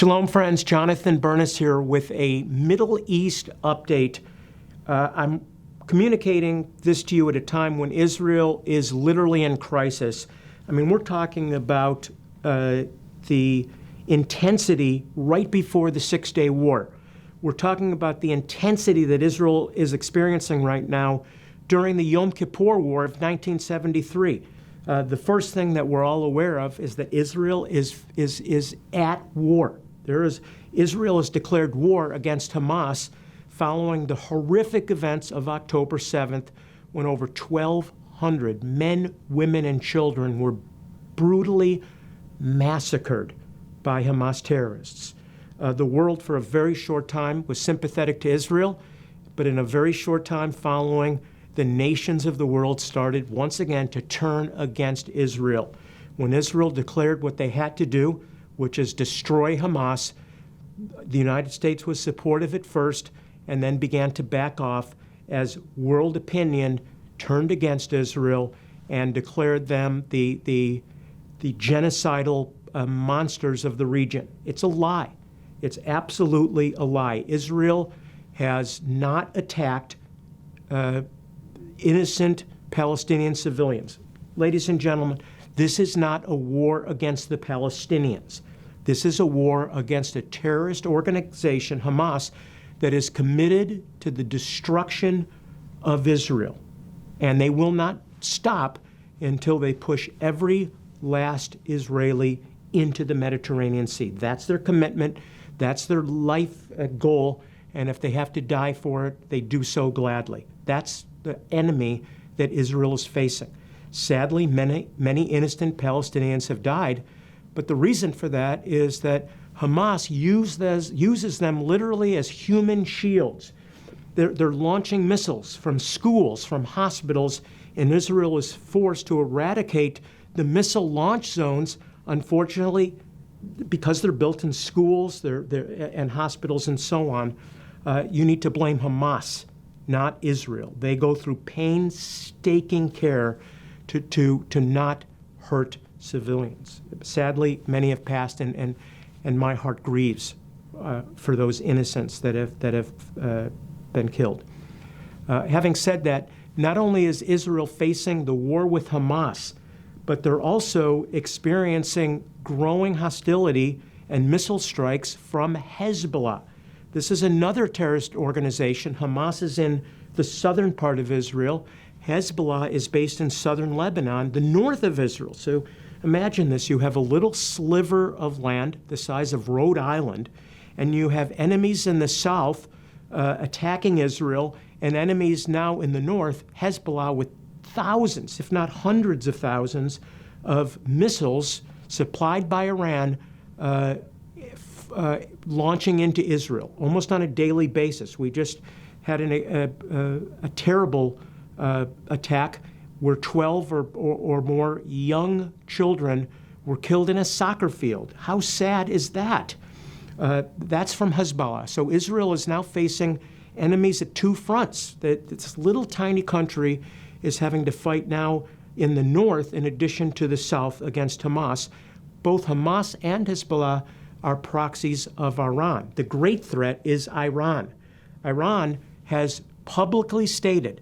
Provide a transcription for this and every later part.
Shalom, friends. Jonathan Bernis here with a Middle East update. I'm communicating this to you at a time when Israel is literally in crisis. I mean, we're talking about the intensity right before the Six-Day War. We're talking about the intensity that Israel is experiencing right now during the Yom Kippur War of 1973. The first thing that we're all aware of is that Israel is at war. Israel has declared war against Hamas following the horrific events of October 7th, when over 1,200 men, women, and children were brutally massacred by Hamas terrorists. The world, for a very short time, was sympathetic to Israel, but in a very short time following, the nations of the world started once again to turn against Israel. When Israel declared what they had to do, which is destroy Hamas, the United States was supportive at first and then began to back off as world opinion turned against Israel and declared them the genocidal monsters of the region. It's a lie. It's absolutely a lie. Israel has not attacked innocent Palestinian civilians. Ladies and gentlemen, this is not a war against the Palestinians. This is a war against a terrorist organization, Hamas, that is committed to the destruction of Israel. And they will not stop until they push every last Israeli into the Mediterranean Sea. That's their commitment. That's their life goal. And if they have to die for it, they do so gladly. That's the enemy that Israel is facing. Sadly, many innocent Palestinians have died, but the reason for that is that Hamas uses them literally as human shields. They're launching missiles from schools, from hospitals, and Israel is forced to eradicate the missile launch zones, unfortunately, because they're built in schools and hospitals and so on. You need to blame Hamas, not Israel. They go through painstaking care to not hurt civilians. Sadly, many have passed, and my heart grieves for those innocents that have been killed. Having said that, not only is Israel facing the war with Hamas, but they're also experiencing growing hostility and missile strikes from Hezbollah. This is another terrorist organization. Hamas is in the southern part of Israel. Hezbollah is based in southern Lebanon, the north of Israel. So imagine this. You have a little sliver of land the size of Rhode Island, and you have enemies in the south attacking Israel, and enemies now in the north, Hezbollah, with thousands, if not hundreds of thousands, of missiles supplied by Iran launching into Israel almost on a daily basis. We just had a terrible attack where 12 or more young children were killed in a soccer field. How sad is that? That's from Hezbollah. So Israel is now facing enemies at two fronts. This little tiny country is having to fight now in the north in addition to the south against Hamas. Both Hamas and Hezbollah are proxies of Iran. The great threat is Iran. Iran has publicly stated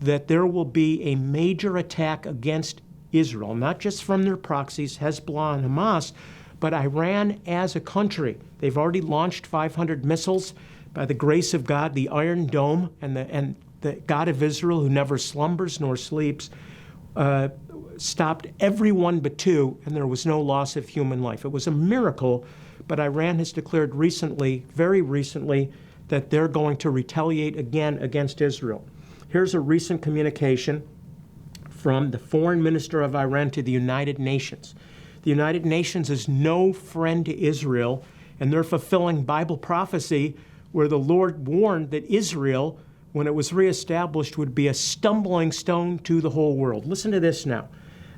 that there will be a major attack against Israel, not just from their proxies, Hezbollah and Hamas, but Iran as a country. They've already launched 500 missiles. By the grace of God, the Iron Dome and the God of Israel, who never slumbers nor sleeps, stopped every one but two, and there was no loss of human life. It was a miracle, but Iran has declared recently, very recently, that they're going to retaliate again against Israel. Here's a recent communication from the foreign minister of Iran to the United Nations. The United Nations is no friend to Israel, and they're fulfilling Bible prophecy where the Lord warned that Israel, when it was reestablished, would be a stumbling stone to the whole world. Listen to this now.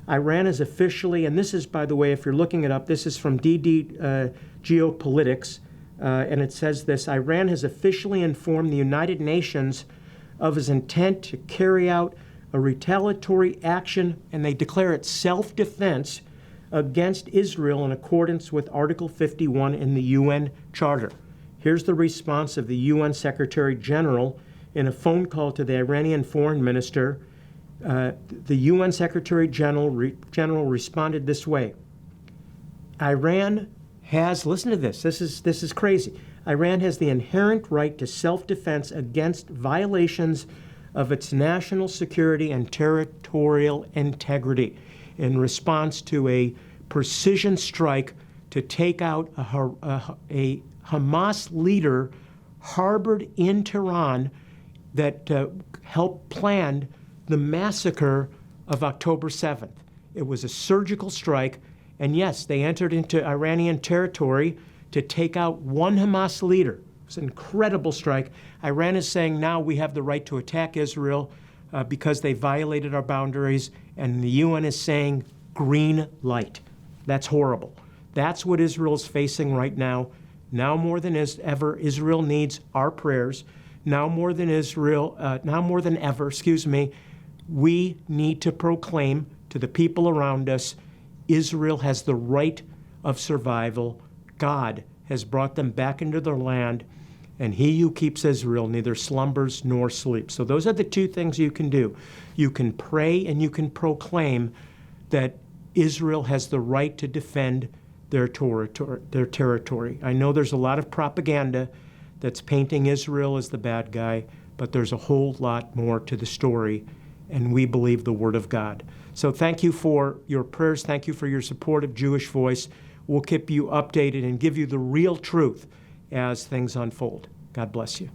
Iran is officially, and this is, by the way, if you're looking it up, this is from DD Geopolitics, and it says this: Iran has officially informed the United Nations of his intent to carry out a retaliatory action, and they declare it self-defense against Israel in accordance with Article 51 in the UN Charter. Here's the response of the UN Secretary General in a phone call to the Iranian Foreign Minister. The UN Secretary General responded this way. Iran has, listen to this is crazy. Iran has the inherent right to self-defense against violations of its national security and territorial integrity in response to a precision strike to take out a Hamas leader harbored in Tehran that helped plan the massacre of October 7th. It was a surgical strike, and yes, they entered into Iranian territory to take out one Hamas leader. It was an incredible strike. Iran is saying now we have the right to attack Israel because they violated our boundaries, and the UN is saying green light. That's horrible. That's what Israel is facing right now. Now more than ever, Israel needs our prayers. Now more than ever, we need to proclaim to the people around us, Israel has the right of survival. God has brought them back into their land, and he who keeps Israel neither slumbers nor sleeps. So those are the two things you can do. You can pray and you can proclaim that Israel has the right to defend their territory. I know there's a lot of propaganda that's painting Israel as the bad guy, but there's a whole lot more to the story, and we believe the Word of God. So thank you for your prayers. Thank you for your support of Jewish Voice. We'll keep you updated and give you the real truth as things unfold. God bless you.